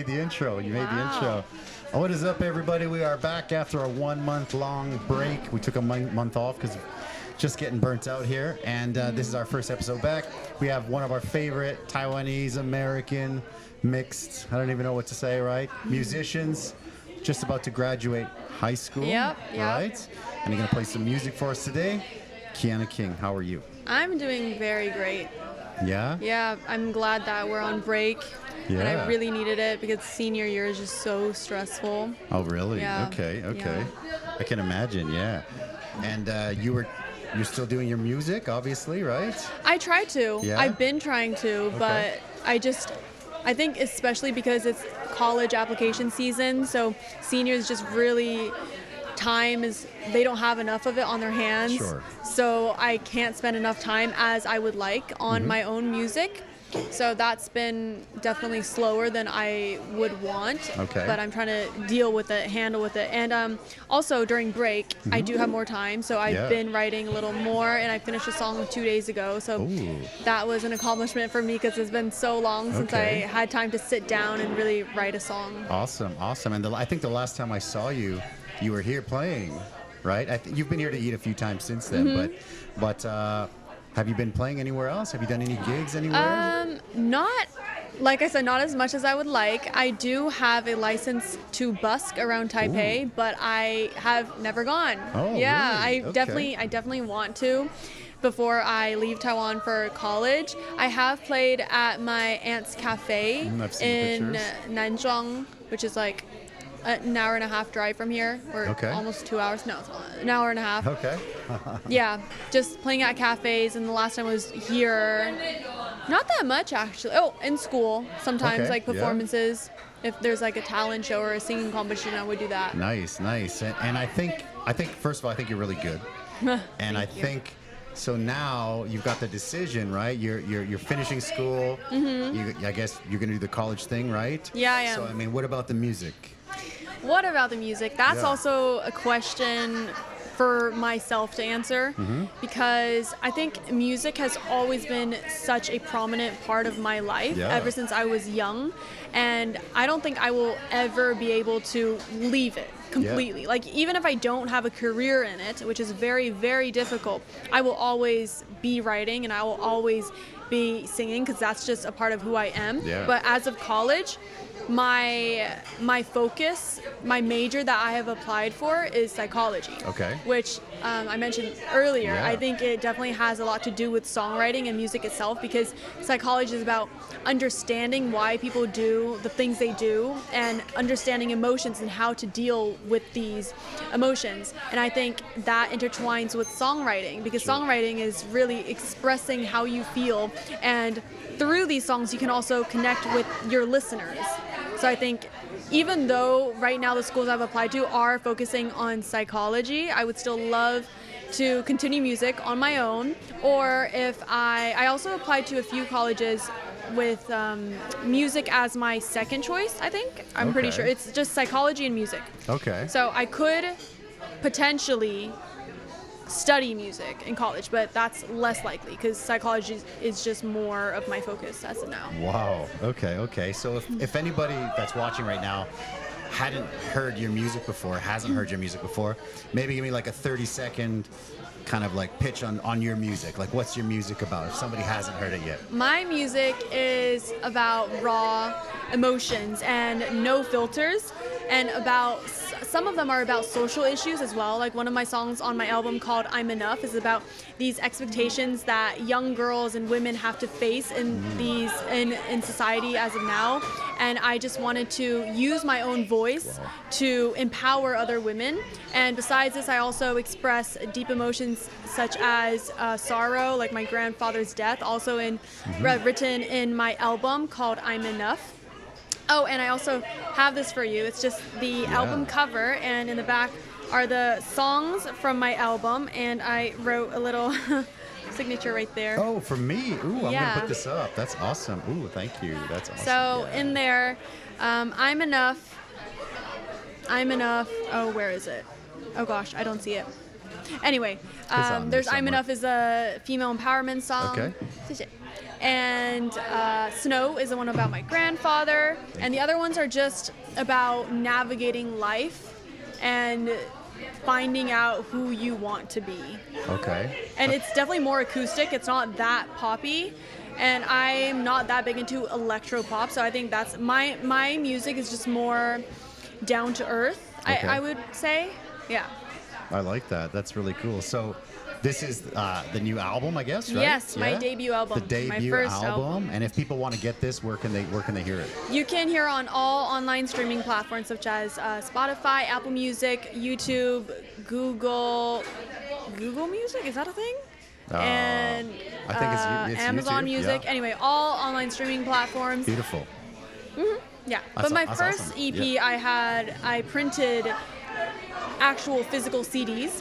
made the intro. You made the intro. Oh, what is up, everybody? We are back after a 1 month long break. We took a month off because just getting burnt out here, and this is our first episode back. We have one of our favorite Taiwanese American mixed, I don't even know what to say, right? Musicians just about to graduate high school. Yep. Right? And you're going to play some music for us today. Kiana King, how are you? I'm doing very great. Yeah? Yeah, I'm glad that we're on break. Yeah. And I really needed it because senior year is just so stressful. Oh, really? Yeah. Okay. Yeah. I can imagine, yeah. And you're still doing your music, obviously, right? I try to. Yeah? I've been trying to, but I think especially because it's college application season, so seniors just really, they don't have enough of it on their hands. Sure. So I can't spend enough time as I would like on my own music. So that's been definitely slower than I would want. Okay. But I'm trying to handle with it. And also during break, I do have more time. So I've been writing a little more, and I finished a song 2 days ago. So that was an accomplishment for me because it's been so long since I had time to sit down and really write a song. Awesome. And I think the last time I saw you, you were here playing, right? I think you've been here to eat a few times since then, but have you been playing anywhere else? Have you done any gigs anywhere? Not, like I said, not as much as I would like. I do have a license to busk around Taipei, but I have never gone. Oh, yeah, really? I definitely want to before I leave Taiwan for college. I have played at my aunt's cafe in Nanzhuang, which is like an hour and a half drive from here, or almost 2 hours. No, it's an hour and a half. Okay. Yeah, just playing at cafes, and the last time I was here, not that much actually. Oh, in school sometimes, like performances. If there's like a talent show or a singing competition, I would do that. Nice. And I think first of all, I think you're really good. And I think so now you've got the decision, right? You're finishing school. I guess you're gonna do the college thing, right? Yeah, I am. So I mean, what about the music? What about the music? That's also a question for myself to answer, because I think music has always been such a prominent part of my life ever since I was young, and I don't think I will ever be able to leave it completely. Like, even if I don't have a career in it, which is very, very difficult, I will always be writing and I will always be singing because that's just a part of who I am. But as of college, my focus, my major that I have applied for is psychology. Which I mentioned earlier. I think it definitely has a lot to do with songwriting and music itself, because psychology is about understanding why people do the things they do and understanding emotions and how to deal with these emotions. And I think that intertwines with songwriting, because songwriting is really expressing how you feel, and through these songs you can also connect with your listeners. So I think even though right now the schools I've applied to are focusing on psychology, I would still love to continue music on my own. Or if I also applied to a few colleges with music as my second choice, I think. I'm pretty sure. It's just psychology and music. So I could potentially study music in college, but that's less likely because psychology is just more of my focus as of now. Wow. Okay. So if anybody that's watching right now hasn't heard your music before, maybe give me like a 30-second kind of like pitch on your music. Like, what's your music about if somebody hasn't heard it yet? My music is about raw emotions and no filters, and some of them are about social issues as well. Like, one of my songs on my album called I'm Enough is about these expectations that young girls and women have to face in society as of now. And I just wanted to use my own voice to empower other women. And besides this, I also express deep emotions such as sorrow, like my grandfather's death, also written in my album called I'm Enough. Oh, and I also have this for you. It's just the album cover, and in the back are the songs from my album, and I wrote a little signature right there. Oh, for me? Ooh, I'm gonna put this up. That's awesome. Ooh, thank you. That's awesome. So in there, I'm enough. Oh, where is it? Oh gosh, I don't see it. Anyway, on there there's I'm somewhere. Enough is a female empowerment song. Okay. 谢谢. And Snow is the one about my grandfather. And the other ones are just about navigating life and finding out who you want to be. Okay. And it's definitely more acoustic. It's not that poppy. And I'm not that big into electro pop, so I think that's my music is just more down to earth. Okay. I would say, yeah. I like that. That's really cool. So this is the new album, I guess, right? Yes, my debut album. The debut my first album. And if people want to get this, where can they hear it? You can hear on all online streaming platforms such as Spotify, Apple Music, YouTube, Google Music. Is that a thing? And I think it's Amazon YouTube, Music. yeah. Anyway, all online streaming platforms. Beautiful. Yeah, That's but my that's first awesome. EP, Yeah. I printed actual physical CDs.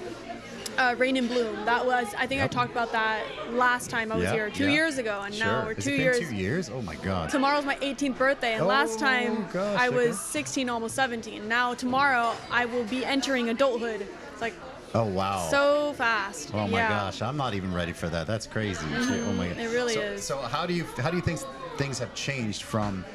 Rain and Bloom. That was, I think I talked about that last time I was here 2 years ago, and now we're Has 2 it been years. 2 years? Oh my God. Tomorrow's my 18th birthday, and last time gosh, I okay. was 16, almost 17. Now tomorrow I will be entering adulthood. It's like Oh wow. so fast. Oh my yeah. gosh, I'm not even ready for that. That's crazy. Oh my God. It really so, is. So how do you think things have changed from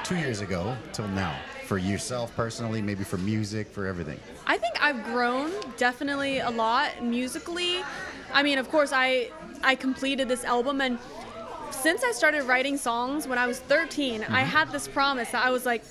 2 years ago till now? For yourself personally, maybe for music, for everything. I think I've grown definitely a lot musically. I mean, of course, I completed this album, and since I started writing songs when I was 13, I had this promise that I was like,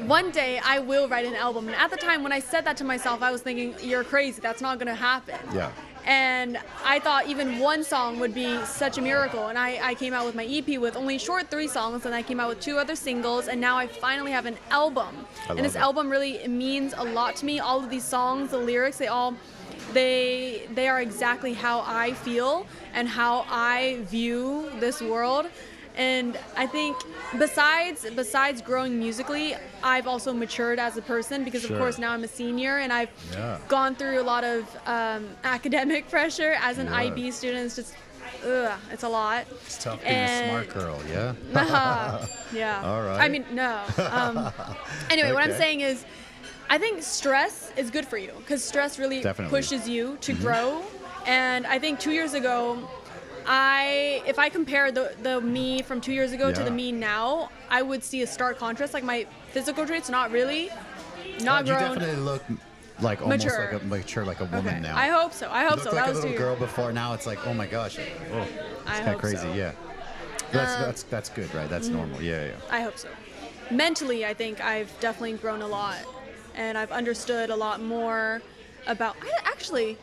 one day I will write an album. And at the time when I said that to myself, I was thinking, you're crazy, that's not gonna happen. Yeah. And I thought even one song would be such a miracle. And I came out with my EP with only short 3 songs, and I came out with 2 other singles, and now I finally have an album. And this album really means a lot to me. All of these songs, the lyrics, they are exactly how I feel and how I view this world. And I think besides growing musically, I've also matured as a person because, of course, now I'm a senior, and I've gone through a lot of academic pressure as an IB student. It's just, it's a lot. It's tough being a smart girl, yeah? Yeah. All right. I mean, no. Anyway, what I'm Okay. saying is, I think stress is good for you because stress really Definitely. pushes you to grow. And I think 2 years ago, if I compare the me from 2 years ago to the me now, I would see a stark contrast. Like my physical traits, not really, not You grown. definitely look like almost Mature. like a woman Okay. now. I hope so. You looked That like a was 2 little years. girl before. Now it's like, oh my gosh, it's I kind of hope crazy. so. Yeah, that's good, right? That's normal. Yeah. I hope so. Mentally, I think I've definitely grown a lot, and I've understood a lot more about. Actually,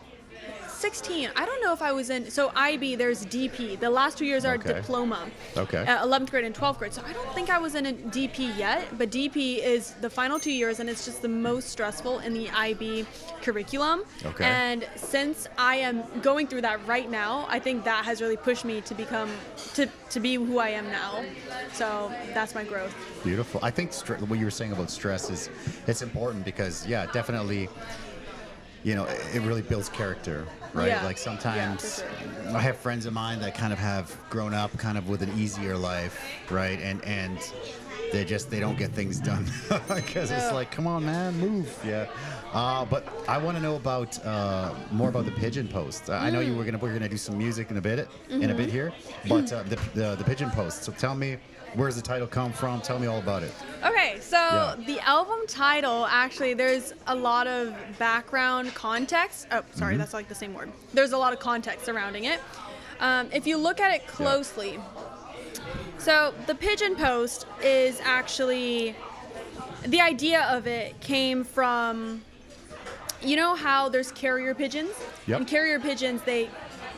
16. I don't know if I was in. So IB, there's DP. The last 2 years are diploma. Okay. 11th grade and 12th grade. So I don't think I was in a DP yet, but DP is the final 2 years, and it's just the most stressful in the IB curriculum. Okay. And since I am going through that right now, I think that has really pushed me to become to be who I am now. So that's my growth. Beautiful. I think what you were saying about stress it's important because definitely, it really builds character, right? Yeah. Like sometimes for sure. I have friends of mine that kind of have grown up kind of with an easier life, right? And they don't get things done because it's like, come on, man, move. Yeah. But I want to know about more about the Pigeon Post. I know we're gonna do some music in a bit here, but the Pigeon Post. So tell me, where's the title come from? Tell me all about it. Okay, so the album title, actually, there's a lot of background context. Oh, sorry, that's like the same word. There's a lot of context surrounding it. If you look at it closely, so the Pigeon Post is actually, the idea of it came from, you know how there's carrier pigeons? Yep. And carrier pigeons, they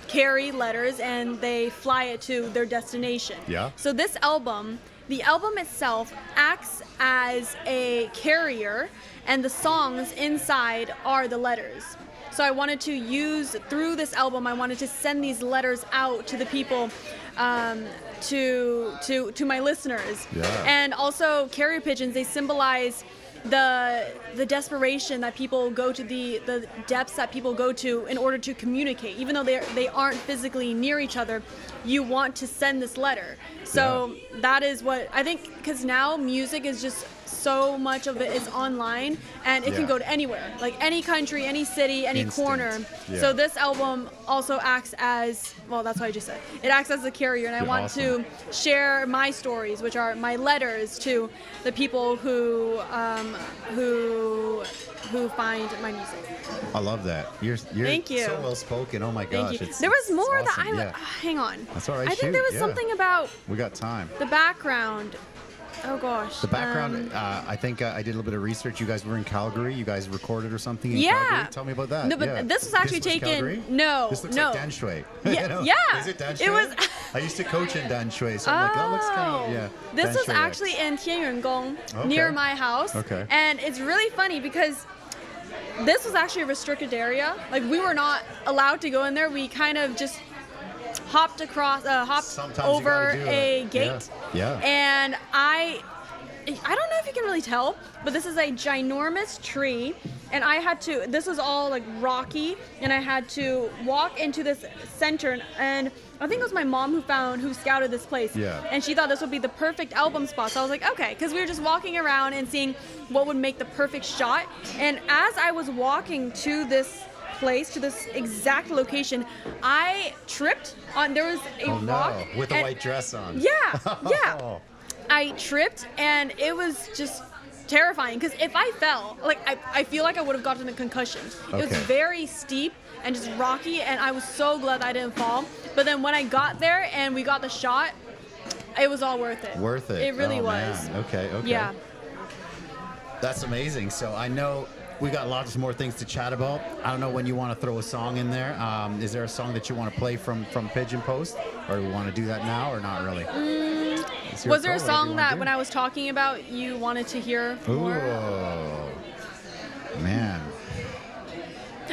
carry letters and they fly it to their destination. Yeah. So this album, the album itself acts as a carrier, and the songs inside are the letters. So I wanted to use, through this album, I wanted to send these letters out to the people, to my listeners. Yeah. And also carrier pigeons, they symbolize the desperation that people go to, the depths that people go to in order to communicate. Even though they aren't physically near each other, you want to send this letter. So that is what I think, because now music is just so much of it is online, and it can go to anywhere, like any country, any city, any corner. So this album also acts as, well, that's what I just said. It acts as a carrier, and I want to share my stories, which are my letters to the people who find my music. I love that. You're Thank you. so well spoken. Oh my gosh. There was more awesome. that hang on. That's all right. I think there was something about we got time. the background. Oh gosh. The background, I think I did a little bit of research. You guys were in Calgary. You guys recorded or something in Calgary? Tell me about that. No, but this was actually taken. Calgary? No, This looks no. like Dan Shui. Yeah, You know? yeah. Is it Dan Shui? It was. I used to coach in Dan Shui, so I'm like, that looks kind of, This Dan was Shui actually in Tianyuan near my house. Okay. And it's really funny because this was actually a restricted area. Like, we were not allowed to go in there. We kind of just hopped Sometimes over you gotta do a that. gate. Yeah. And I don't know if you can really tell, but this is a ginormous tree, and I had to, this is all like rocky, and I had to walk into this center, and I think it was my mom who scouted this place. Yeah. And she thought this would be the perfect album spot. So I was like, okay, because we were just walking around and seeing what would make the perfect shot. And as I was walking to this place, to this exact location, I tripped on, there was a rock. No. With a white dress on. Yeah, yeah. Oh. I tripped, and it was just terrifying because if I fell, like I feel like I would have gotten a concussion. It was very steep and just rocky, and I was so glad I didn't fall. But then when I got there and we got the shot, it was all worth it. Worth it. It really was. Man. Okay. Yeah. That's amazing. So I know we got lots more things to chat about. I don't know when you want to throw a song in there. Is there a song that you want to play from Pigeon Post, or you want to do that now, or not really? Was there a song that when I was talking about you wanted to hear more? Ooh, man.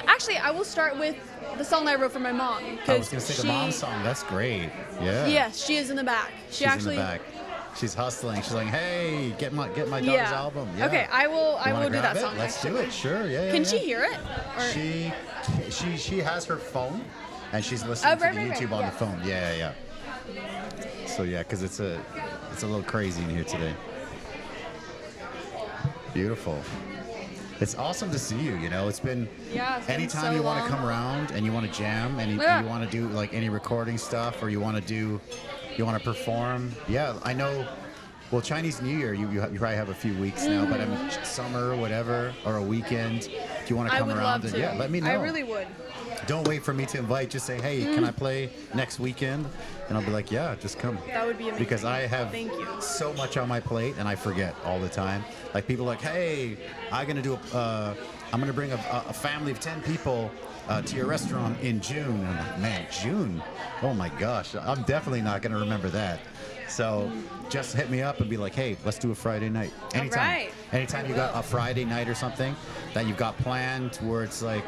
Actually, I will start with the song that I wrote for my mom. I was going to say the mom song. That's great. Yeah. Yes, she is in the back. She's in the back. She's hustling. She's like, hey, get my daughter's album. Yeah. Okay, I will do that song. Let's do it. Sure. Yeah. Can she hear it? Or? She has her phone, and she's listening to the YouTube on the phone. Yeah. So yeah, because it's a little crazy in here today. Beautiful. It's awesome to see you. You know, it's been anytime so you want to long. come around and you want to jam and you want to do like any recording stuff, or you want to perform. Yeah, I know. Well, Chinese New Year, you probably have a few weeks now, but I mean, summer, whatever, or a weekend. If you want to come around, and let me know. I really would. Don't wait for me to invite. Just say, hey, can I play next weekend? And I'll be like, yeah, just come. That would be amazing. Because I have so much on my plate, and I forget all the time. Like people are like, hey, I'm gonna bring a family of 10 people to your restaurant in June. And I'm like, man, June? Oh my gosh, I'm definitely not gonna remember that. So just hit me up and be like, hey, let's do a Friday night. Anytime. Anytime you got a Friday night or something that you've got planned where it's like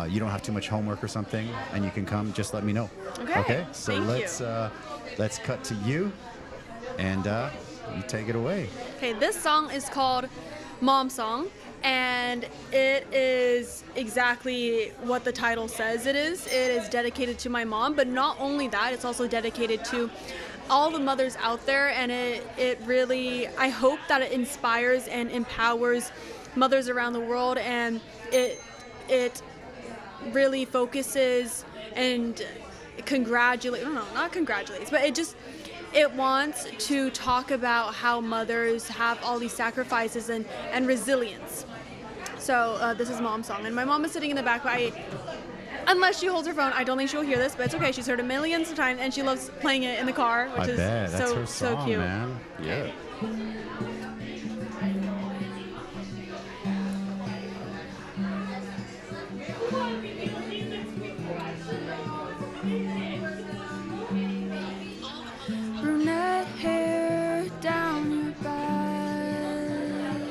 you don't have too much homework or something and you can come, just let me know. Okay? So let's cut to you and you take it away. Okay, this song is called Mom Song, and it is exactly what the title says it is. It is dedicated to my mom, but not only that, it's also dedicated to all the mothers out there, and it really, I hope that it inspires and empowers mothers around the world, and it really focuses and not congratulates, but it wants to talk about how mothers have all these sacrifices and resilience. So this is Mom's Song, and my mom is sitting in the back, but unless she holds her phone, I don't think she'll hear this, but it's okay. She's heard it millions of times, and she loves playing it in the car, which is That's her song, so cute. Man. Yeah. Brunette hair down your back,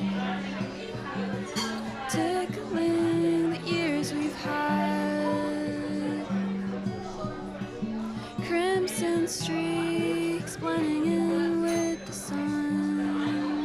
tickling the years we've had, crimson streaks blending in with the sun.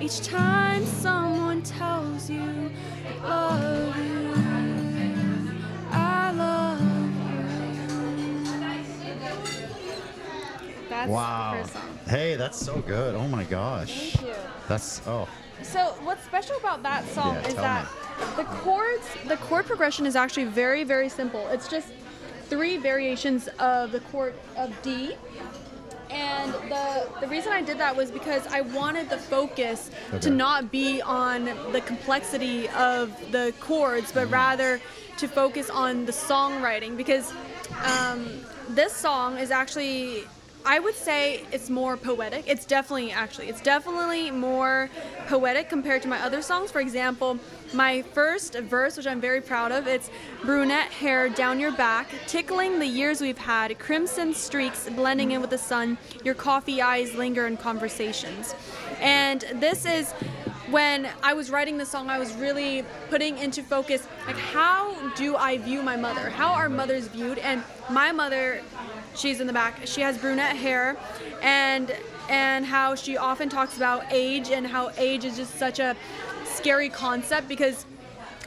Each time someone tells you I love you, I love you. That's Wow. her song. Hey, that's so good. Oh my gosh. Thank you. That's, oh. So what's special about that song Yeah, is tell that the chord progression is actually very, very simple. It's just 3 variations of the chord of D. And the reason I did that was because I wanted the focus to not be on the complexity of the chords, but rather to focus on the songwriting. Because this song is actually, I would say it's more poetic. It's definitely more poetic compared to my other songs. For example, my first verse, which I'm very proud of, it's brunette hair down your back, tickling the years we've had, crimson streaks blending in with the sun, your coffee eyes linger in conversations. And this is when I was writing the song, I was really putting into focus, like, how do I view my mother? How are mothers viewed? And my mother, she's in the back, she has brunette hair, and how she often talks about age, and how age is just such a scary concept, because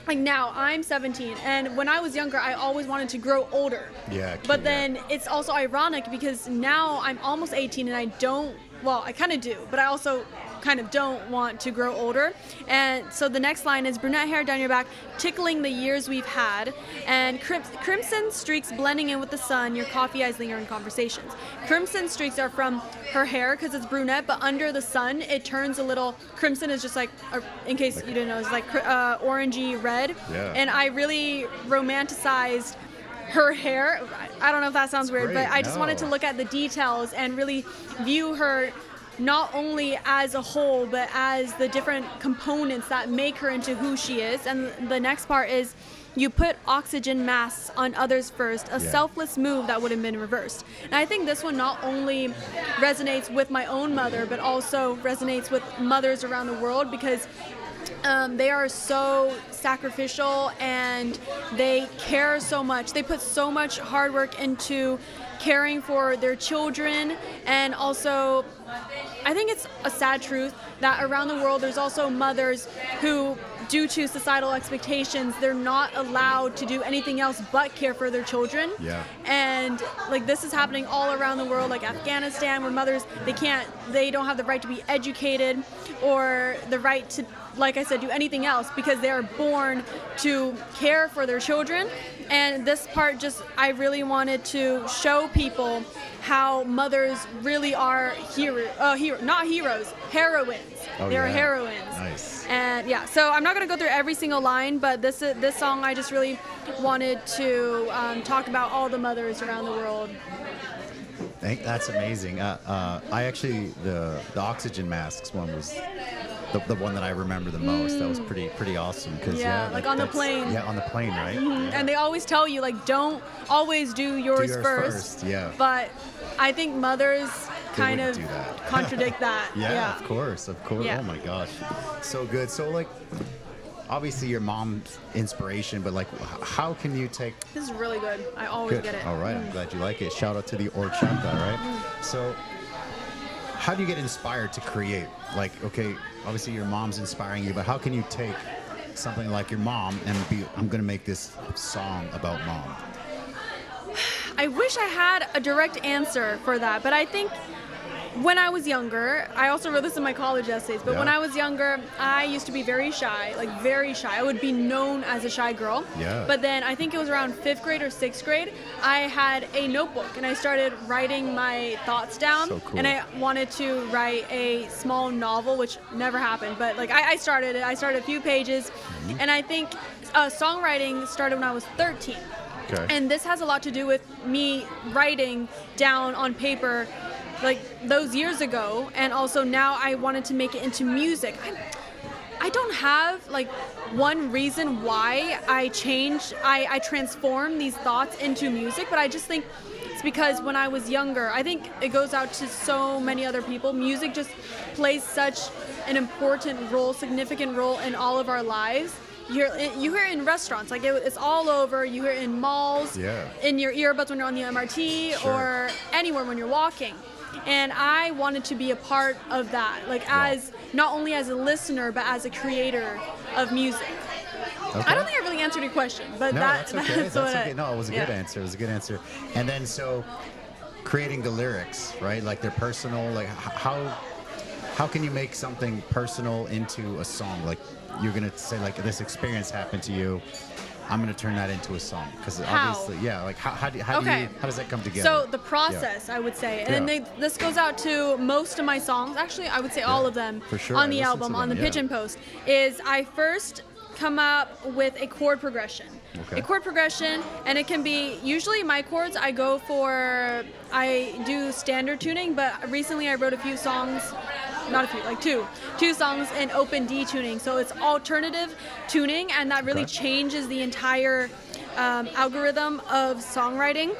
like now I'm 17, and when I was younger I always wanted to grow older. But then it's also ironic because now I'm almost 18 and I kind of do, but I also kind of don't want to grow older. And so the next line is brunette hair down your back, tickling the years we've had, and crimson streaks blending in with the sun, your coffee eyes linger in conversations. Crimson streaks are from her hair because it's brunette, but under the sun it turns a little crimson. Is just like, in case you didn't know, it's like orangey red. And I really romanticized her hair. I don't know if that sounds weird, but I just wanted to look at the details and really view her not only as a whole, but as the different components that make her into who she is. And the next part is, you put oxygen masks on others first, a selfless move that would have been reversed. And I think this one not only resonates with my own mother, but also resonates with mothers around the world, because they are so sacrificial and they care so much. They put so much hard work into caring for their children. And also, I think it's a sad truth that around the world there's also mothers who, due to societal expectations, they're not allowed to do anything else but care for their children. And like, this is happening all around the world, like Afghanistan, where mothers, they don't have the right to be educated or the right to, like I said, do anything else, because they are born to care for their children. And this part, I really wanted to show people how mothers really are not heroes, heroines. They're heroines. Nice. And so I'm not going to go through every single line, but this song, I just really wanted to talk about all the mothers around the world. I think that's amazing. I actually, the oxygen masks one was the one that I remember the most. That was pretty awesome. Cause, like on the plane. Yeah, on the plane, right? And they always tell you, like, don't always do yours first. But I think mothers kind of contradict that. Of course. Oh my gosh, so good. So like, obviously your mom's inspiration, but like, how can you take? This is really good. I always get it. All right, I'm glad you like it. Shout out to the horchata, right? So, how do you get inspired to create? Like, okay, obviously your mom's inspiring you, but how can you take something like your mom and I'm gonna make this song about mom? I wish I had a direct answer for that, but I think when I was younger, I also wrote this in my college essays, but when I was younger, I used to be very shy, like very shy. I would be known as a shy girl. But then I think it was around 5th grade or 6th grade, I had a notebook and I started writing my thoughts down. So cool. And I wanted to write a small novel, which never happened, but like I started it. I started a few pages, and I think songwriting started when I was 13. And this has a lot to do with me writing down on paper like those years ago, and also now I wanted to make it into music. I don't have like one reason why I transform these thoughts into music, but I just think it's because when I was younger, I think it goes out to so many other people. Music just plays such an important role, significant role in all of our lives. You hear it in restaurants, like it's all over. You hear it in malls, in your earbuds when you're on the MRT, or anywhere when you're walking. and I wanted to be a part of that, like as not only as a listener but as a creator of music. Okay. I don't think I really answered your question, but No, that's okay. that's what okay. No, it was a good answer. It was a good answer. And then so creating the lyrics, right? Like they're personal. Like how can you make something personal into a song? Like you're gonna say like this experience happened to you. I'm gonna turn that into a song because obviously, yeah. Like how does that come together? So the process, I would say, and then this goes out to most of my songs. Actually, I would say all of them for sure. on the album, on the Pigeon Post. Is I first come up with a chord progression. Okay. A chord progression, and it can be usually my chords. I do standard tuning, but recently I wrote a few songs. Not a few, like two songs in open D tuning. So it's alternative tuning, and that really changes the entire algorithm of songwriting.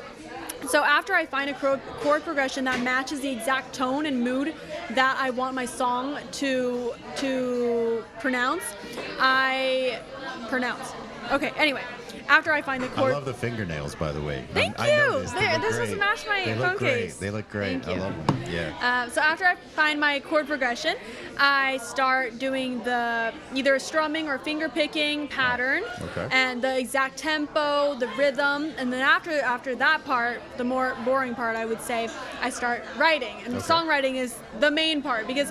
So after I find a chord progression that matches the exact tone and mood that I want my song to pronounce, I pronounce. Okay, anyway. After I find the chord. I love the fingernails, by the way. Thank you. This was match my phone case. They look great. Thank you. I love them. Yeah. So after I find my chord progression, I start doing the either strumming or finger picking pattern, and the exact tempo, the rhythm, and then after that part, the more boring part, I would say, I start writing, and the songwriting is the main part because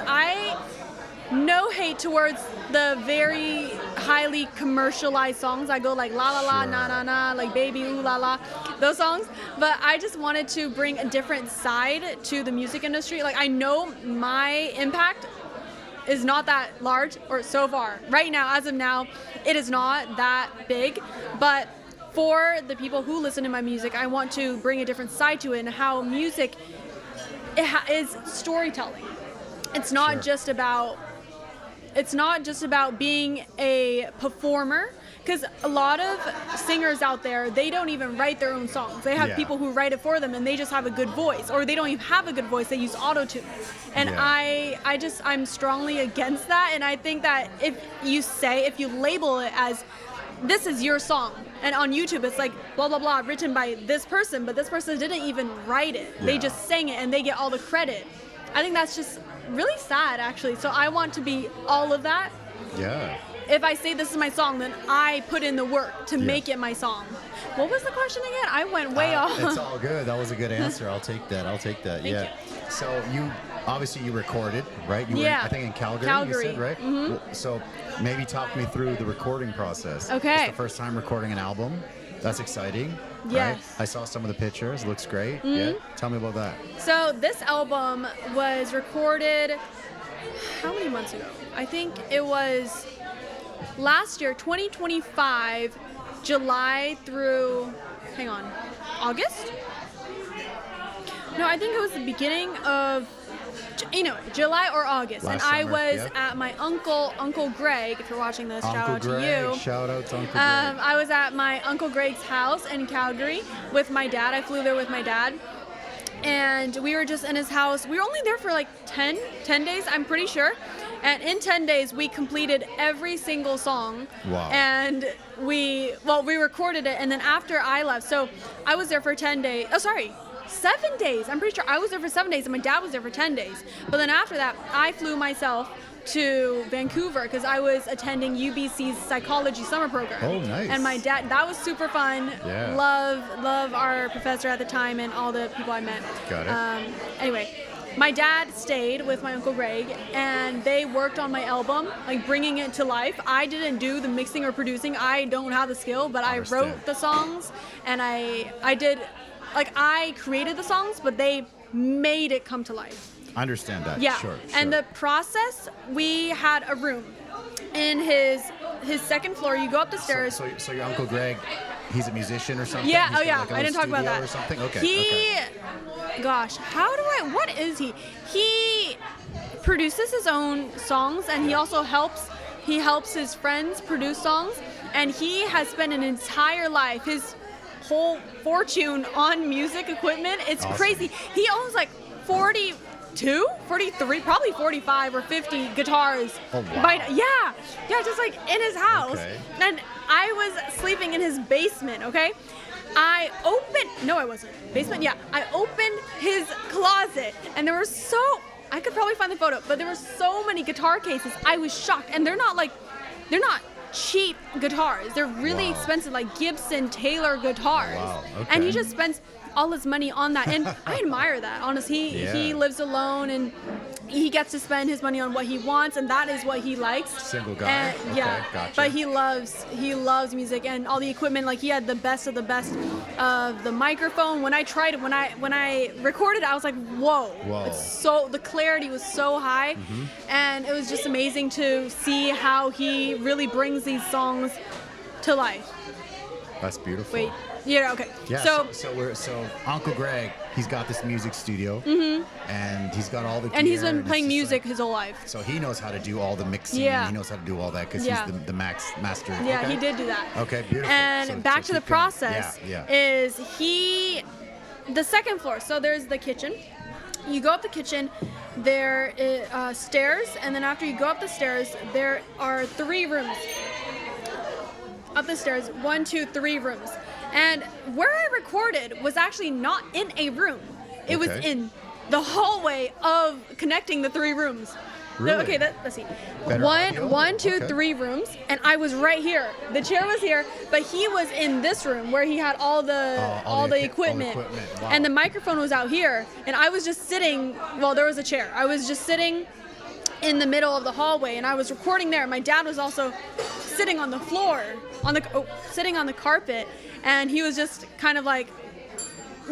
no hate towards the very highly commercialized songs. I go like la la la, na na na, like baby ooh la la, those songs. But I just wanted to bring a different side to the music industry. Like I know my impact is not that large, or so far. Right now, as of now, it is not that big. But for the people who listen to my music, I want to bring a different side to it and how music is storytelling. It's not just about being a performer, because a lot of singers out there, they don't even write their own songs. They have people who write it for them, and they just have a good voice, or they don't even have a good voice. They use auto-tune. And I'm strongly against that, and I think that if you label it as this is your song, and on YouTube it's like blah blah blah written by this person, but this person didn't even write it. They just sang it and they get all the credit. I think that's just really sad, actually. So I want to be all of that. Yeah. If I say this is my song, then I put in the work to make it my song. What was the question again? I went way off. It's all good. That was a good answer. I'll take that. Thank you. So you recorded, right? You were, I think, in Calgary. You said, right? Mm-hmm. Well, so maybe talk me through the recording process. Okay. It's the first time recording an album. That's exciting. Yes. Right? I saw some of the pictures. Looks great. Mm-hmm. Yeah. Tell me about that. So this album was recorded how many months ago? I think it was last year, 2025, July through, August? No, I think it was the beginning of, July or August. Last and summer, I was at my Uncle Greg, if you're watching this, shout out to you. Shout out to Uncle Greg. I was at my Uncle Greg's house in Calgary with my dad. I flew there with my dad. And we were just in his house. We were only there for like 10 days, I'm pretty sure. And in 10 days, we completed every single song. Wow. And we recorded it. And then after I left, so I was there for 7 days. I'm pretty sure I was there for 7 days and my dad was there for 10 days. But then after that, I flew myself to Vancouver because I was attending UBC's psychology summer program. Oh, nice. And my dad, that was super fun. Yeah. Love our professor at the time and all the people I met. Got it. Anyway, my dad stayed with my Uncle Greg and they worked on my album, like bringing it to life. I didn't do the mixing or producing. I don't have the skill, but I wrote the songs and I did, like I created the songs, but they made it come to life. I understand that. Yeah. Sure. And the process, we had a room in his second floor. You go up the stairs. So your Uncle Greg, he's a musician or something? Yeah. He's Yeah. like I didn't talk about that. Or something? Okay. Gosh, what is he? He produces his own songs and he also helps his friends produce songs. And he has spent an entire life, his whole fortune on music equipment. It's crazy. He owns like 42, 43, probably 45 or 50 guitars. Oh, wow. Yeah, just like in his house. Okay. And I was sleeping in his basement, okay? I wasn't. Basement? Yeah. I opened his closet and there were I could probably find the photo, but there were so many guitar cases. I was shocked. And they're not cheap guitars. They're really expensive, like Gibson Taylor guitars. Wow. Okay. And he just spends all his money on that. And I admire that, honestly. He lives alone and he gets to spend his money on what he wants, and that is what he likes. Single guy. And, yeah, gotcha. but he loves music and all the equipment. Like he had the best of the best of the microphone. When I tried it, when I recorded it, I was like, whoa. The clarity was so high, and it was just amazing to see how he really brings these songs to life. That's beautiful. Wait. Yeah, okay. Yeah, so Uncle Greg, he's got this music studio, and he's got all the gear, and he's been playing music like, his whole life. So he knows how to do all the mixing, he knows how to do all that because he's the master. Yeah, okay. he did do that. Okay, beautiful. And back to the process is the second floor. So there's the kitchen. You go up the kitchen, there is stairs, and then after you go up the stairs, there are 3 rooms. Up the stairs, 1, 2, 3 rooms. And where I recorded was actually not in a room. It was in the hallway of connecting the 3 rooms. Really? Okay, let's see. Better audio? 1, 2, Okay. 3 rooms, and I was right here. The chair was here, but he was in this room where he had all the equipment. Wow. And the microphone was out here, and I was just sitting. Well, there was a chair. I was just sitting in the middle of the hallway, and I was recording there. My dad was also sitting on the floor, sitting on the carpet, and he was just kind of like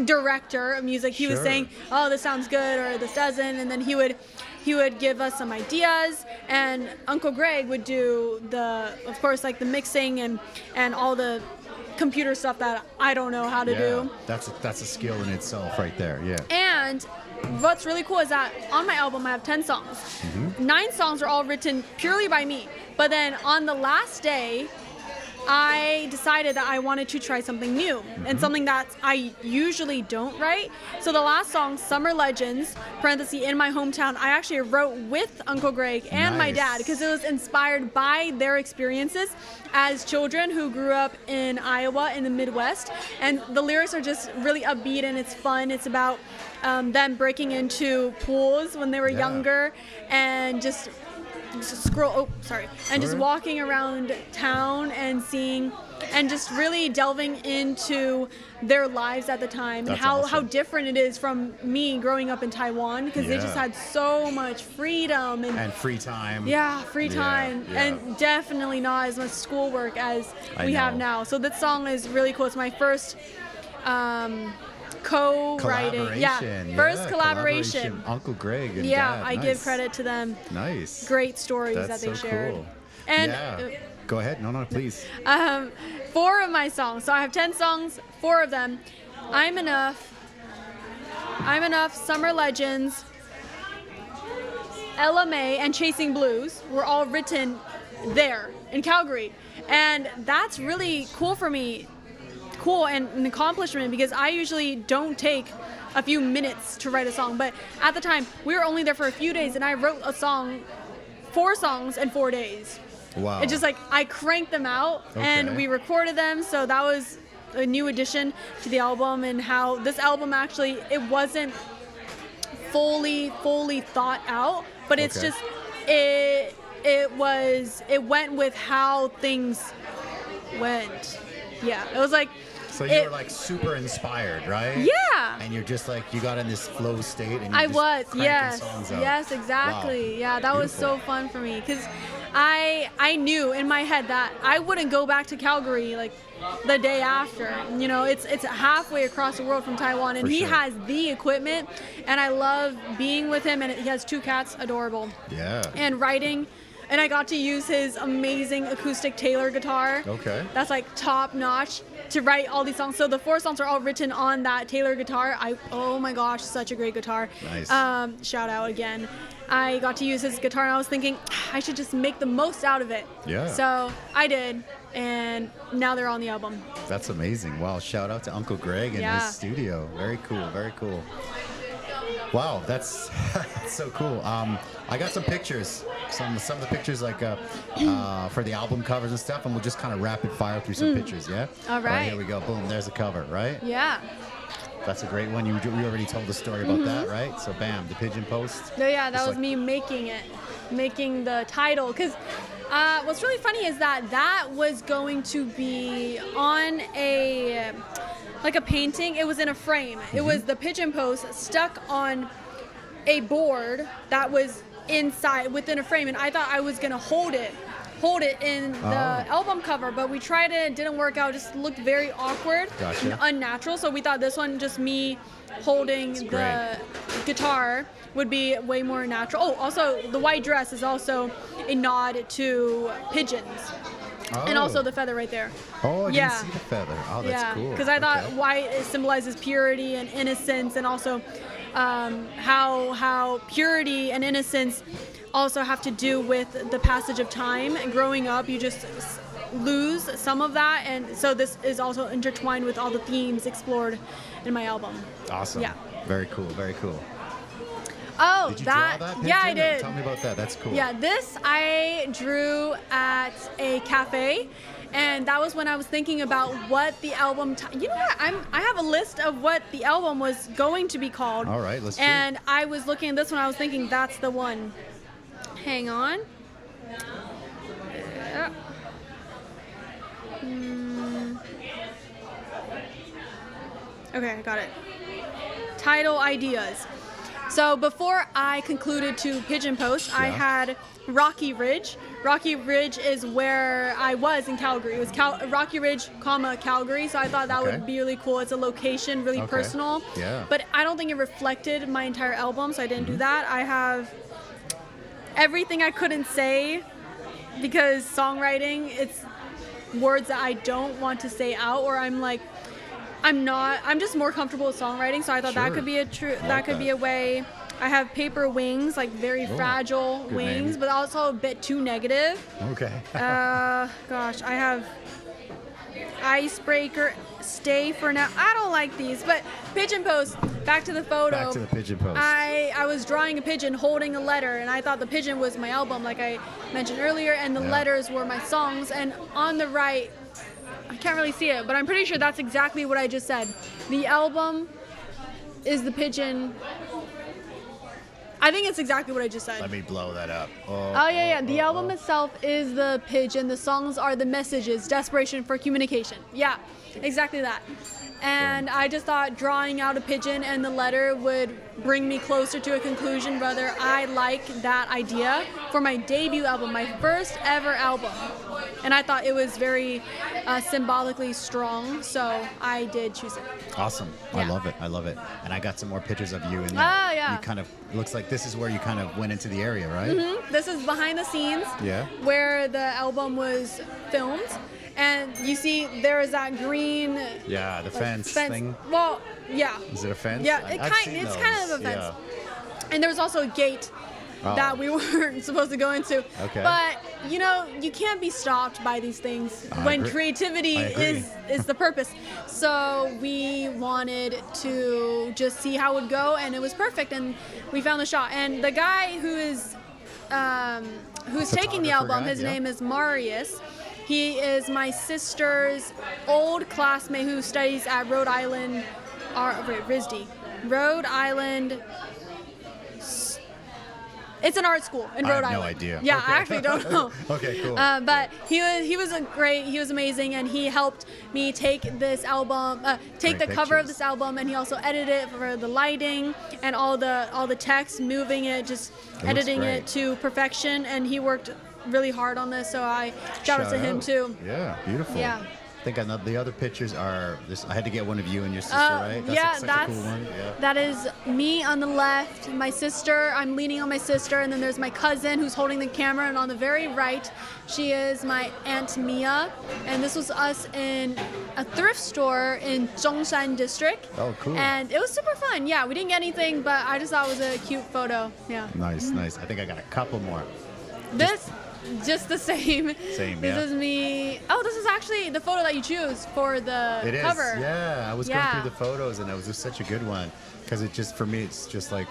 director of music. He was saying, "Oh, this sounds good," or "This doesn't," and then he would give us some ideas, and Uncle Greg would do of course, like the mixing and all the computer stuff that I don't know how to do. That's a skill in itself right there. Yeah. And what's really cool is that on my album I have 10 songs. 9 songs are all written purely by me. But then on the last day, I decided that I wanted to try something new and something that I usually don't write. So the last song, Summer Legends, parenthesis, in my hometown, I actually wrote with Uncle Greg and my dad because it was inspired by their experiences as children who grew up in Iowa in the Midwest. And the lyrics are just really upbeat and it's fun. It's about them breaking into pools when they were younger and just walking around town and seeing and just really delving into their lives at the time and how different it is from me growing up in Taiwan because they just had so much freedom and free time. Yeah, free time and definitely not as much schoolwork as we have now. So this song is really cool. It's my first co-writing. First collaboration. Uncle Greg and Dad. I give credit to them. Nice. Great stories that they shared. Cool. And go ahead. No, please. 4 of my songs. So I have 10 songs. 4 of them. I'm Enough, Summer Legends, LMA, and Chasing Blues were all written there in Calgary. And that's really cool for me. Cool and an accomplishment because I usually don't take a few minutes to write a song, but at the time we were only there for a few days and I wrote 4 songs in 4 days. Wow. It's just like I cranked them out and we recorded them, so that was a new addition to the album. And how this album actually, it wasn't fully thought out, but it's just it went with how things went. Yeah, it was like. So you were like super inspired, right? Yeah. And you're just like, you got in this flow state and I was, yes. Songs out. Yes, exactly. Wow. Yeah, that was so fun for me because I knew in my head that I wouldn't go back to Calgary like the day after. You know, it's halfway across the world from Taiwan, and he has the equipment, and I love being with him. And he has 2 cats, adorable. Yeah. And writing. And I got to use his amazing acoustic Taylor guitar. Okay. That's like top notch to write all these songs. So the 4 songs are all written on that Taylor guitar. Oh my gosh, such a great guitar. Nice. Shout out again. I got to use his guitar and I was thinking I should just make the most out of it. Yeah. So I did, and now they're on the album. That's amazing. Wow, shout out to Uncle Greg and his studio. Very cool, very cool. Wow, that's so cool. I got some pictures, some of the pictures like for the album covers and stuff, and we'll just kind of rapid fire through some pictures, yeah? All right. Here we go. Boom, there's the cover, right? Yeah. That's a great one. You already told the story about that, right? So bam, the pigeon post. No, yeah, that was me making the title. Because what's really funny is that was going to be on a painting. It was in a frame. It was the pigeon post stuck on a board that was within a frame, and I thought I was gonna hold it in the album cover, but we tried it, it didn't work out, just looked very awkward and unnatural, so we thought this one, just me holding the guitar, would be way more natural. Oh, also the white dress is also a nod to pigeons. And also the feather right there. Oh, I didn't see the feather. Oh, that's cool. Because I thought white symbolizes purity and innocence, and also how purity and innocence also have to do with the passage of time. And growing up, you just lose some of that, and so this is also intertwined with all the themes explored in my album. Awesome. Yeah. Very cool. Very cool. Oh, did you draw that yeah, I did. Tell me about that. That's cool. Yeah, this I drew at a cafe, and that was when I was thinking about what the album. You know what? I have a list of what the album was going to be called. All right, let's. And I was looking at this one. I was thinking that's the one. Hang on. Yeah. Okay, I got it. Title ideas. So before I concluded to Pigeon Post, I had Rocky Ridge. Rocky Ridge is where I was in Calgary. It was Rocky Ridge, Calgary. So I thought that would be really cool. It's a location, really personal. Yeah. But I don't think it reflected my entire album, so I didn't do that. I have everything I couldn't say because songwriting, it's words that I don't want to say out, or I'm just more comfortable with songwriting, so I thought that could be a way. I have paper wings, like very fragile wings, name. but also a bit too negative. Okay. Gosh, I have icebreaker, stay for now. I don't like these, but pigeon post, back to the photo. Back to the pigeon post. I was drawing a pigeon holding a letter, and I thought the pigeon was my album, like I mentioned earlier, and the letters were my songs, and on the right, I can't really see it, but I'm pretty sure that's exactly what I just said. The album is the pigeon. I think it's exactly what I just said. Let me blow that up. Yeah. The album itself is the pigeon. The songs are the messages, desperation for communication. Yeah, exactly that. And I just thought drawing out a pigeon and the letter would bring me closer to a conclusion, whether I like that idea for my debut album, my first ever album. And I thought it was very symbolically strong, so I did choose it. Awesome. Yeah. I love it. And I got some more pictures of you in there. Oh, yeah. You kind of, looks like this is where you kind of went into the area, right? Mm-hmm. This is behind the scenes where the album was filmed. And you see there is that green... Yeah, the fence thing. Well, yeah. Is it a fence? Yeah, it's kind of a fence. Yeah. And there was also a gate that we weren't supposed to go into. Okay. But, you can't be stopped by these things when creativity is the purpose. So we wanted to just see how it would go, and it was perfect, and we found the shot. And the guy who's taking the album, his name is Marius. He is my sister's old classmate who studies at Rhode Island, RISD. Rhode Island. It's an art school in Rhode Island. I have no idea. Yeah, I actually don't know. Okay, cool. But he was amazing, and he helped me take this album, take the cover of this album, and he also edited it for the lighting and all the text, moving it, just editing it to perfection, and he worked really hard on this, so I shout out to him too. Yeah, beautiful. Yeah. I think the other pictures are this. I had to get one of you and your sister, right? That's such a cool one. Yeah. That is me on the left, my sister. I'm leaning on my sister, and then there's my cousin who's holding the camera, and on the very right, she is my Aunt Mia, and this was us in a thrift store in Zhongshan District. Oh, cool. And it was super fun. Yeah, we didn't get anything, but I just thought it was a cute photo. Yeah. Nice. I think I got a couple more. Just the same. This is me. Oh, this is actually the photo that you choose for the cover. Yeah, I was going through the photos, and it was just such a good one. Because it just, for me, it's just like,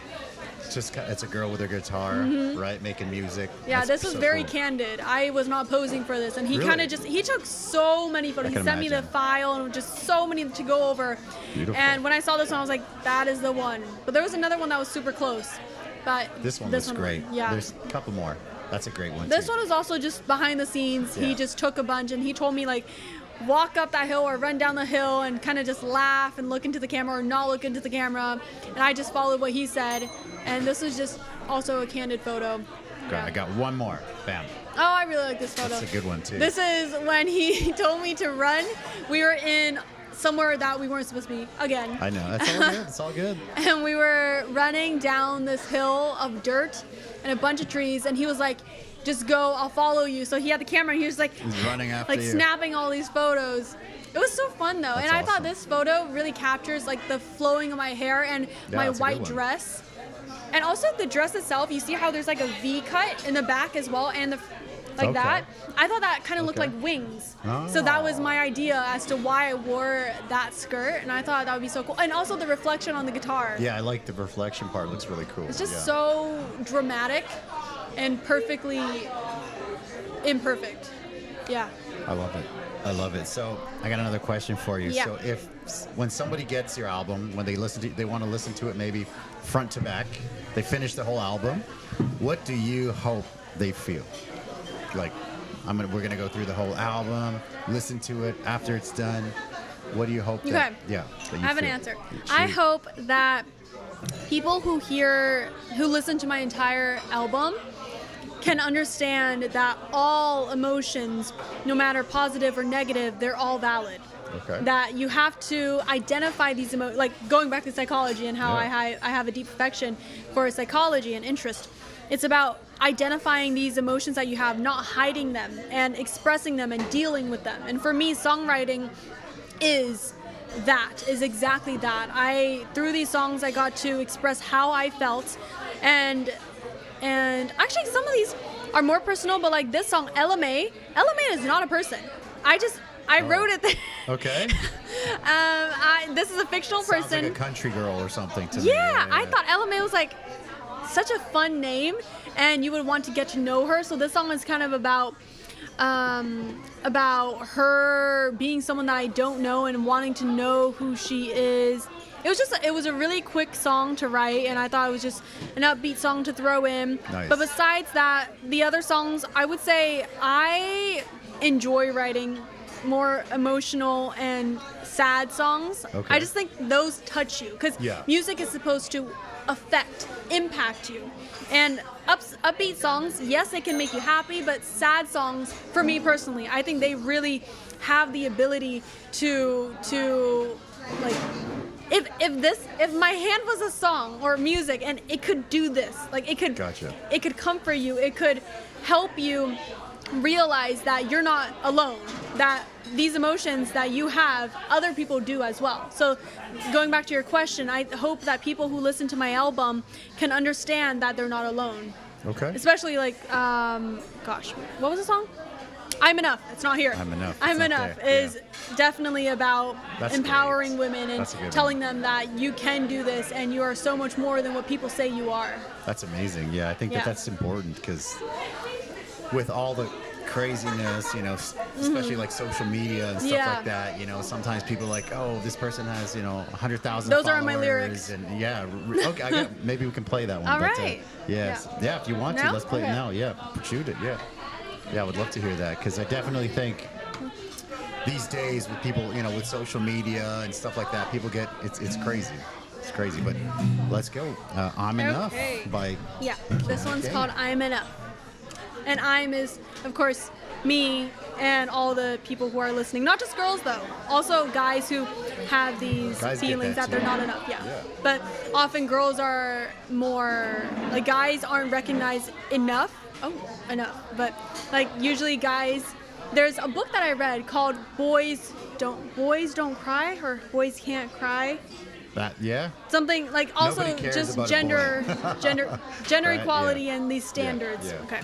it's a girl with a guitar, right, making music. Yeah, That's this was so very cool. candid. I was not posing for this, and he Really? kind of he took so many photos. He can sent me the imagine. file, and just so many to go over. Beautiful. And when I saw this one, I was like, that is the one. But there was another one that was super close. But This one looks great. Yeah. There's a couple more. That's a great one, This too. one was also just behind the scenes. Yeah. He just took a bunch, and he told me, like, walk up that hill or run down the hill and kind of just laugh and look into the camera or not look into the camera. And I just followed what he said. And this was just also a candid photo. Okay, I got one more. Bam. Oh, I really like this photo. That's a good one, too. This is when he told me to run. We were in somewhere that we weren't supposed to be, again. I know. That's all good. It's all good. And we were running down this hill of dirt and a bunch of trees. And he was like, just go, I'll follow you. So he had the camera and he was like, He's running after like you. snapping all these photos. It was so fun though. That's And I thought awesome. this photo really captures like the flowing of my hair and Yeah, my that's a good white one. dress. And also the dress itself, you see how there's like a V cut in the back as well, and like Okay. that. I thought that kind of looked Okay. like wings. So that was Oh. my idea as to why I wore that skirt, and I thought that would be so cool. And also the reflection on the guitar. Yeah, I like the reflection part. It looks really cool. It's just yeah. so dramatic and perfectly imperfect. Yeah. I love it. I love it. So I got another question for you. Yeah. So when somebody gets your album, when they want to listen to it maybe front to back, they finish the whole album, what do you hope they feel? Like, we're gonna go through the whole album, listen to it after it's done. What do you hope? That, Okay. yeah. That you I have an feel? answer. Shoot. I hope that people who listen to my entire album can understand that all emotions, no matter positive or negative, they're all valid. Okay. That you have to identify these emotions, like going back to psychology and how Yeah. I have a deep affection for psychology and interest. It's about identifying these emotions that you have, not hiding them, and expressing them and dealing with them. And for me, songwriting is exactly that. Through these songs, I got to express how I felt, and actually some of these are more personal, but like this song, LMA is not a person. I wrote it there. Okay. This is a fictional Sounds person. like a country girl or something to me. Yeah, I thought LMA was like such a fun name, and you would want to get to know her. So this song is kind of about her being someone that I don't know and wanting to know who she is. It was a really quick song to write, and I thought it was just an upbeat song to throw in. Nice. But besides that, the other songs, I would say I enjoy writing more emotional and sad songs. Okay. I just think those touch you, because Yeah. music is supposed to impact you. And upbeat songs, yes, they can make you happy, but sad songs, for me personally, I think they really have the ability to like, if my hand was a song or music and it could do this, like it could Gotcha. it could comfort you, it could help you realize that you're not alone, that these emotions that you have, other people do as well. So going back to your question, I hope that people who listen to my album can understand that they're not alone. Okay. Especially like, gosh, what was the song? I'm Enough. It's not here. I'm Enough. I'm It's not Enough there. is definitely about That's empowering great. women and That's a good telling one. them that you can do this and you are so much more than what people say you are. That's amazing. Yeah, I think Yeah. that's important because with all the craziness, especially like social media and stuff Yeah. like that, sometimes people are like, oh, this person has, 100,000 Those followers. are my lyrics. And yeah, okay, maybe we can play that one. All but, right. yes. Yeah, if you want to, Now? let's play Okay. it now. Yeah, shoot it. Yeah. Yeah, I would love to hear that because I definitely think these days with people, with social media and stuff like that, people get, it's crazy. It's crazy, but let's go. I'm Enough Okay. by... Yeah, this one's Okay. called I'm Enough. And I'm is, of course, me and all the people who are listening. Not just girls, though. Also guys who have these Guys get feelings that that they're too. not enough. Yeah. Yeah. But often girls are more, like guys aren't recognized enough. Oh, enough. But like usually guys, there's a book that I read called Boys Don't Cry, or Boys Can't Cry. That, yeah? Something like also Nobody cares just about a gender Right, equality yeah. and these standards. yeah. Okay.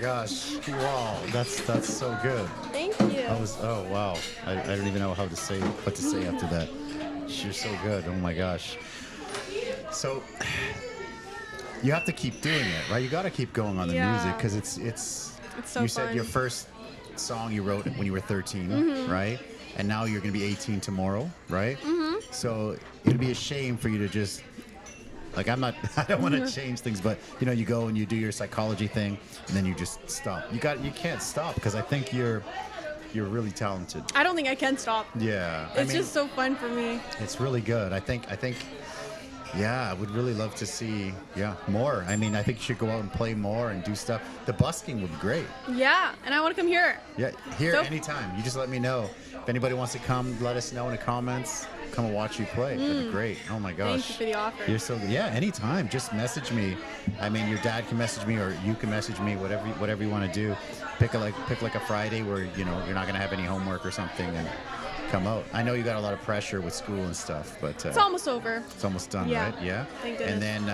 gosh. Wow. That's so good. Thank you. Oh wow. I don't even know what to say after that. You're so good. Oh my gosh. So you have to keep doing it, right? You got to keep going on the music because it's so you fun. said your first song you wrote when you were 13, right? And now you're going to be 18 tomorrow, right? So it'd be a shame for you to just I don't want to change things, but you go and you do your psychology thing and then you just stop. You can't stop because I think you're really talented. I don't think I can stop. Yeah. It's just so fun for me. It's really good. I think I would really love to see more. I mean, I think you should go out and play more and do stuff. The busking would be great. Yeah, and I want to come here. Yeah, here anytime. You just let me know. If anybody wants to come, let us know in the comments. Come and watch you play. That'd be great. Oh my gosh. Thank you for the offer. You're so good. Yeah, anytime. Just message me. I mean, your dad can message me or you can message me, whatever you want to do. Pick a Friday where, you're not going to have any homework or something and come out. I know you got a lot of pressure with school and stuff, but it's almost over. It's almost done, Yeah. right? Yeah. Thank goodness. And then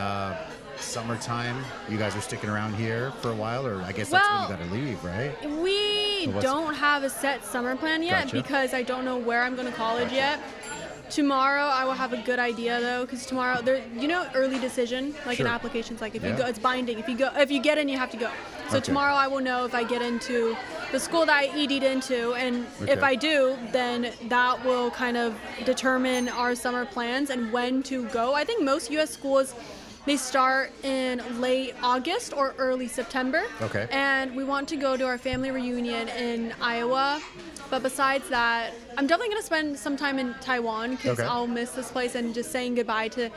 summertime, you guys are sticking around here for a while, or I guess that's when you got to leave, right? We don't have a set summer plan yet because I don't know where I'm going to college yet. Tomorrow I will have a good idea though, because tomorrow early decision, like in applications, like if you go, it's binding. If you get in, you have to go. So tomorrow I will know if I get into the school that I ED'd into, and if I do, then that will kind of determine our summer plans and when to go. I think most U.S. schools, they start in late August or early September. Okay. And we want to go to our family reunion in Iowa. But besides that, I'm definitely going to spend some time in Taiwan because I'll miss this place and just saying goodbye to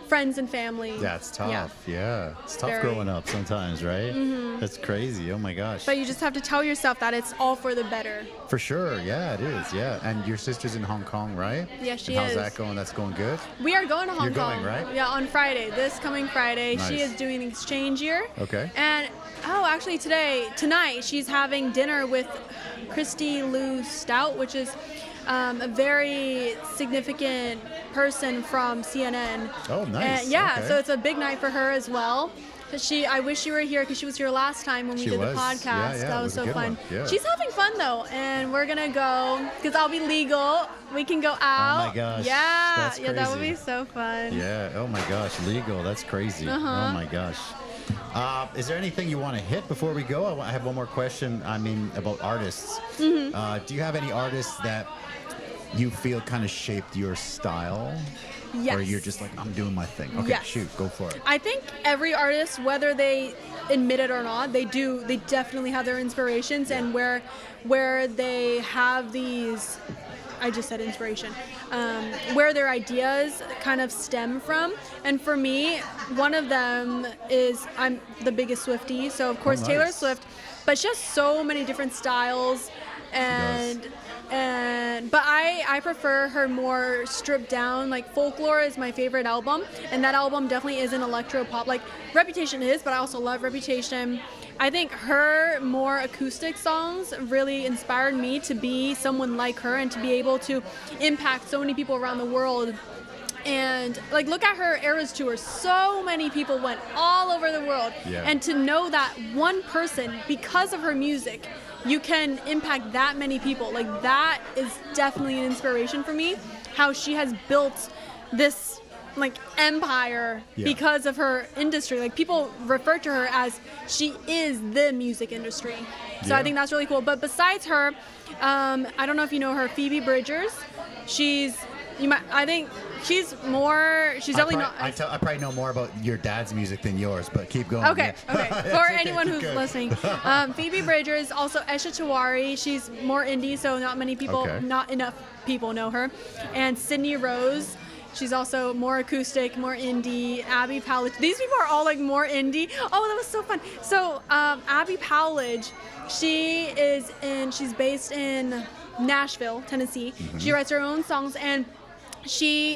friends and family. Yeah, it's tough. Yeah. It's tough growing up sometimes, right? That's crazy. Oh my gosh. But you just have to tell yourself that it's all for the better. For sure. Yeah, it is. Yeah. And your sister's in Hong Kong, right? Yeah, she and is. how's that going? That's going good? We are going to Hong Kong. You're going, right? Yeah, on Friday. This coming Friday. Nice. She is doing an exchange year. Okay. And, actually tonight, she's having dinner with Christy Lou Stout, which is a very significant person from CNN. Oh, nice. And so it's a big night for her as well. I wish she were here because she was here last time when we did the podcast. Yeah, that was so fun. Yeah. She's having fun though, and we're gonna go because I'll be legal. We can go out. Oh my gosh. Yeah, That's crazy. that would be so fun. Yeah. Oh my gosh, legal. That's crazy. Oh my gosh. Is there anything you want to hit before we go? I have one more question. I mean, about artists. Do you have any artists that you feel kind of shaped your style? Yes. Or you're just like, I'm doing my thing. Okay, shoot, go for it. I think every artist, whether they admit it or not, they definitely have their inspirations, and where they have these, I just said inspiration, where their ideas kind of stem from. And for me, one of them is, I'm the biggest Swiftie, so of course Taylor Swift, but she has so many different styles, but I prefer her more stripped down. Like Folklore is my favorite album, and that album definitely isn't electro pop. Like Reputation is, but I also love Reputation. I think her more acoustic songs really inspired me to be someone like her and to be able to impact so many people around the world. And like, look at her Eras tour. So many people went all over the world. Yeah. And to know that one person, because of her music, you can impact that many people. Like, that is definitely an inspiration for me. How she has built this like empire because of her industry. Like, people refer to her as she is the music industry. So I think that's really cool. But besides her, I don't know if you know her, Phoebe Bridgers. I think she's definitely not. I probably know more about your dad's music than yours, but keep going. Okay. For anyone who's listening, Phoebe Bridgers, also Esha Tiwari. She's more indie, so not enough people know her. And Sydney Rose. She's also more acoustic, more indie. Abby Powledge. These people are all like more indie. Oh, that was so fun. So Abby Powledge, she's based in Nashville, Tennessee. She writes her own songs, and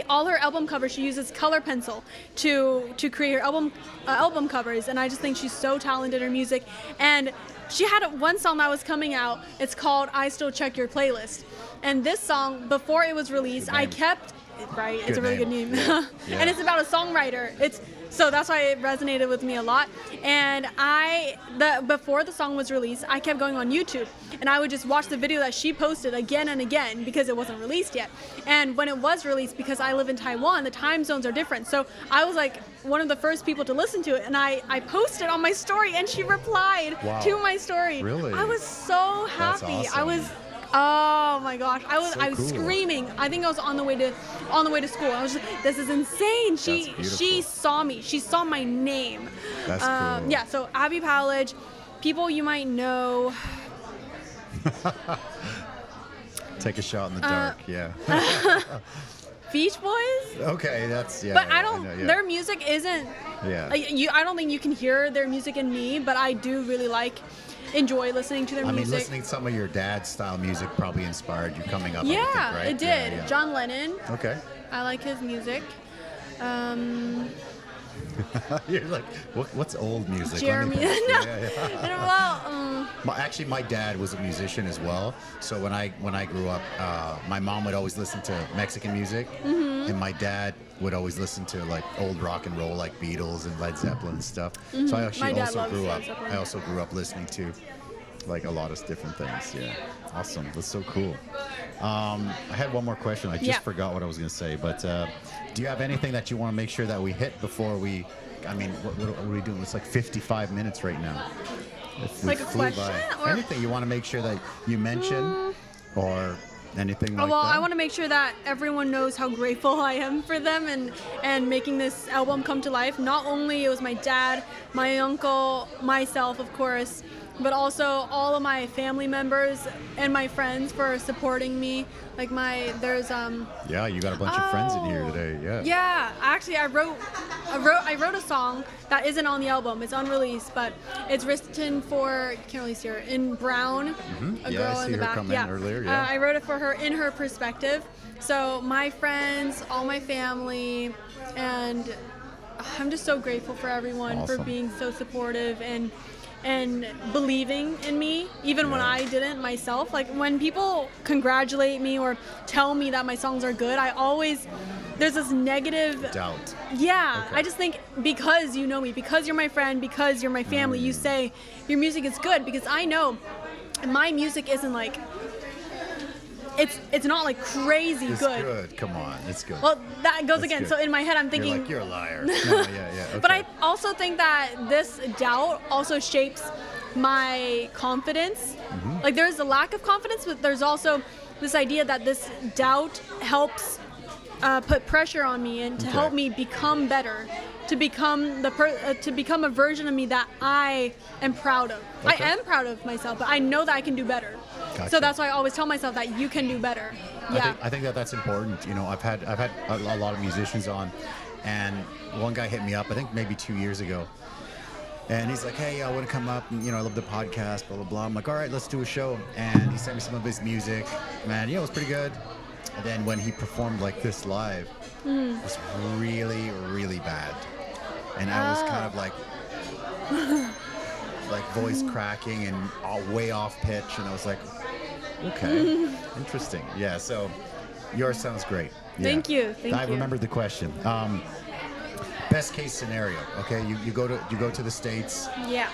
all her album covers, she uses color pencil to create her album covers, and I just think she's so talented in her music. And she had one song that was coming out. It's called I Still Check Your Playlist. And this song, before it was released, I kept right? Good It's a really name. good name. Yeah. And it's about a songwriter. So that's why it resonated with me a lot. And before the song was released, I kept going on YouTube and I would just watch the video that she posted again and again because it wasn't released yet. And when it was released, because I live in Taiwan, the time zones are different. So I was like one of the first people to listen to it, and I posted on my story and she replied to my story. Really? I was so happy. That's awesome. Oh my gosh! I was So cool. screaming. I think I was on the way to school. I was just, this is insane. She saw me. She saw my name. That's cool. Yeah. So Abby Powledge, people you might know. Take a shot in the dark. Yeah. Beach Boys. Okay, that's But I don't. know, yeah. Their music isn't. Yeah. I don't think you can hear their music in me, but I do really enjoy listening to their I mean, music. listening to some of your dad's style music probably inspired you coming up. Yeah, I would think, right? it did. Yeah, yeah. John Lennon. Okay. I like his music. You're like, what's old music? Jeremy. Let me think. No. Yeah. Well, Actually, my dad was a musician as well. So when I grew up, my mom would always listen to Mexican music, and my dad would always listen to like old rock and roll, like Beatles and Led Zeppelin and stuff. So I actually My dad also loves grew Led up. Zeppelin. I also grew up listening to like a lot of different things. Yeah, awesome. That's so cool. I had one more question. I just forgot what I was going to say. But do you have anything that you want to make sure that we hit before we? I mean, what are we doing? It's like 55 minutes right now. If we Like a flew question, by. or- Anything you want to make sure that you mention, or anything like well, that? I want to make sure that everyone knows how grateful I am for them and making this album come to life. Not only it was my dad, my uncle, myself, of course, but also all of my family members and my friends for supporting me. Like there's Yeah, you got a bunch of friends in here today. Yeah. Yeah, actually, I wrote a song that isn't on the album. It's unreleased, but it's written for, you can't really see her, in brown, a Yeah, girl I in see the her back. come in earlier, yeah. I wrote it for her in her perspective. So my friends, all my family, and I'm just so grateful for everyone for Awesome. being so supportive and believing in me, even when Yeah. I didn't myself. Like when people congratulate me or tell me that my songs are good, there's this negative Doubt. yeah, Okay. I just think because you know me, because you're my friend, because you're my family, you say your music is good, because I know my music isn't like, it's not like crazy It's good. good. Come on, it's good. Well, that goes That's again. good. So in my head, I'm thinking, You're like, you're a liar. No, yeah. Okay. but I also think that this doubt also shapes my confidence. Like there's a lack of confidence, but there's also this idea that this doubt helps put pressure on me and to Okay. help me become better, to become to become a version of me that I am proud of. Okay. I am proud of myself, but I know that I can do better. Gotcha. So that's why I always tell myself that you can do better. Yeah. I think that's important. You know, I've had a lot of musicians on, and one guy hit me up, I think maybe 2 years ago, and he's like, "Hey, I want to come up. And, you know, I love the podcast, blah blah blah." I'm like, "All right, let's do a show." And he sent me some of his music. Man, it was pretty good. And then when he performed like this live, it was really, really bad, and I was kind of like voice cracking and way off pitch, and I was like, okay, interesting. Yeah, so yours sounds great. Yeah. Thank you. I remembered the question. Best case scenario. Okay, you go to the States. Yeah.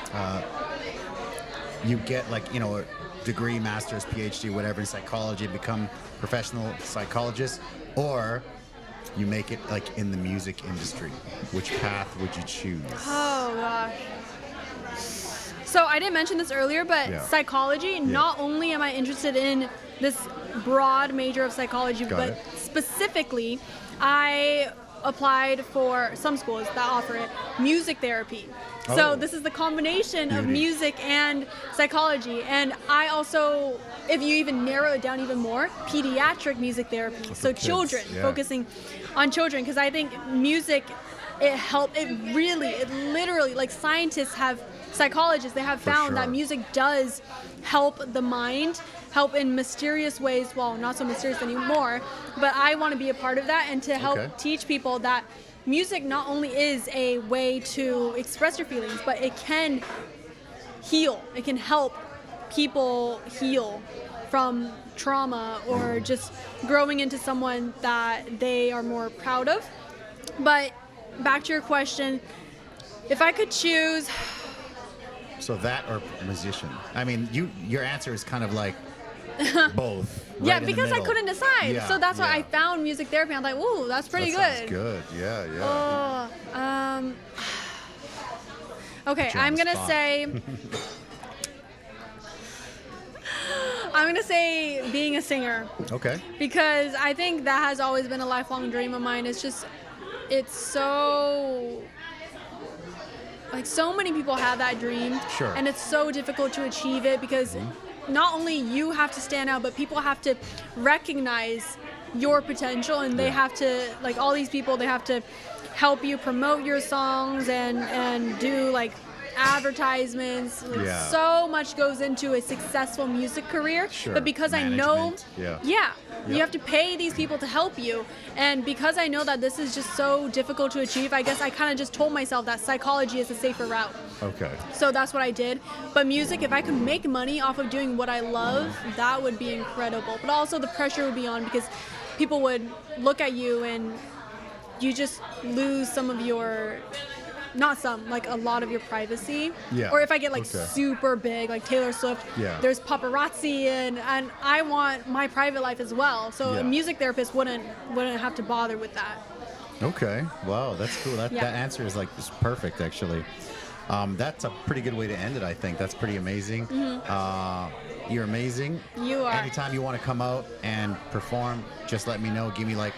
You get like, you know, a degree, master's, PhD, whatever in psychology, become professional psychologist, or you make it like in the music industry. Which path would you choose? Oh gosh. So I didn't mention this earlier, but Yeah. psychology, not only am I interested in this broad major of psychology, Got but it. specifically, I applied for some schools that offer it, music therapy. Oh. So this is the combination of Beauty. music and psychology. And I also, if you even narrow it down even more, pediatric music therapy. For So kids, children, yeah. focusing on children, because I think music, it literally, like psychologists, they have For found sure. that music does help the mind, help in mysterious ways, well, not so mysterious anymore, but I want to be a part of that and to help Okay. teach people that music not only is a way to express your feelings, but it can heal. It can help people heal from trauma or just growing into someone that they are more proud of. But back to your question, if I could choose. So that or musician? I mean, your answer is kind of like both. Right Yeah, in the because I middle. couldn't decide. Yeah, So that's why yeah. I found music therapy. I'm like, ooh, that's pretty That good. sounds good. Yeah, yeah. Okay, Put you on I'm the gonna spot. say. I'm gonna say being a singer. Okay. Because I think that has always been a lifelong dream of mine. It's so, like, so many people have that dream. Sure. And it's so difficult to achieve it because not only you have to stand out, but people have to recognize your potential, and they have to, like, all these people, they have to help you promote your songs and do, like, advertisements. Like, Yeah. so much goes into a successful music career. Sure. But because I know, Management, you have to pay these people to help you. And because I know that this is just so difficult to achieve, I guess I kind of just told myself that psychology is a safer route. Okay. So that's what I did. But music, if I could make money off of doing what I love, that would be incredible. But also the pressure would be on because people would look at you and you just lose some of your, not some, like a lot of your privacy. Yeah. Or if I get like Okay. super big, like Taylor Swift, Yeah. there's paparazzi and I want my private life as well. So Yeah. a music therapist wouldn't have to bother with that. Okay. Wow, that's cool. That Yeah. answer is like just perfect, actually. That's a pretty good way to end it, I think. That's pretty amazing. You're amazing. You are. Anytime you want to come out and perform, just let me know. Give me like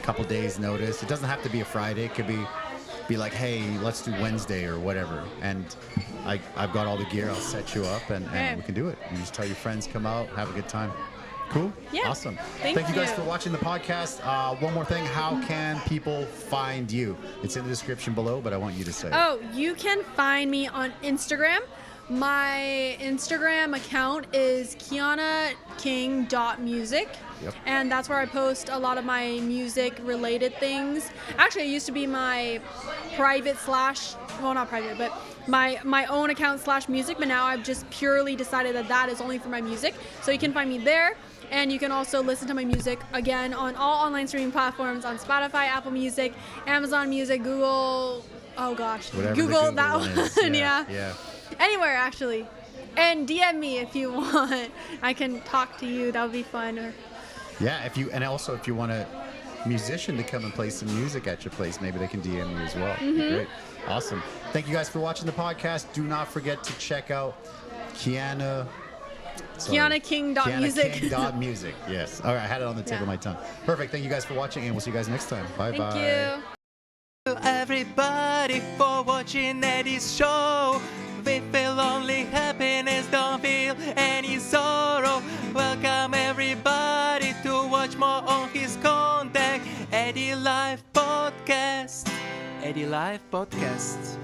a couple days notice. It doesn't have to be a Friday. It could be like, hey, let's do Wednesday or whatever. And I've got all the gear. I'll set you up and Okay. we can do it. You just tell your friends, come out, have a good time. Cool? Yeah. Awesome. Thank you guys you. for watching the podcast. One more thing. How can people find you? It's in the description below, but I want you to say it. Oh, you can find me on Instagram. My Instagram account is kianaking.music. Yep. And that's where I post a lot of my music related things. Actually, it used to be my private well, not private, but my own account /music, but now I've just purely decided that is only for my music. So you can find me there. And you can also listen to my music, again, on all online streaming platforms, on Spotify, Apple Music, Amazon Music, Google, oh gosh, Whatever the Google that one one, is. yeah. Anywhere, actually. And DM me if you want. I can talk to you, that would be fun. Or Yeah, if you want a musician to come and play some music at your place, maybe they can DM you as well. Great. Awesome. Thank you guys for watching the podcast. Do not forget to check out kianaking.music. kianaking.music. Yes. All right, I had it on the tip of my tongue. Perfect. Thank you guys for watching, and we'll see you guys next time. Bye-bye. Thank you. Everybody for watching Eddie's show. We feel only happiness, don't feel any sorrow. Welcome everybody to watch more on his content. Eddie Live Podcast. Eddie Live Podcast.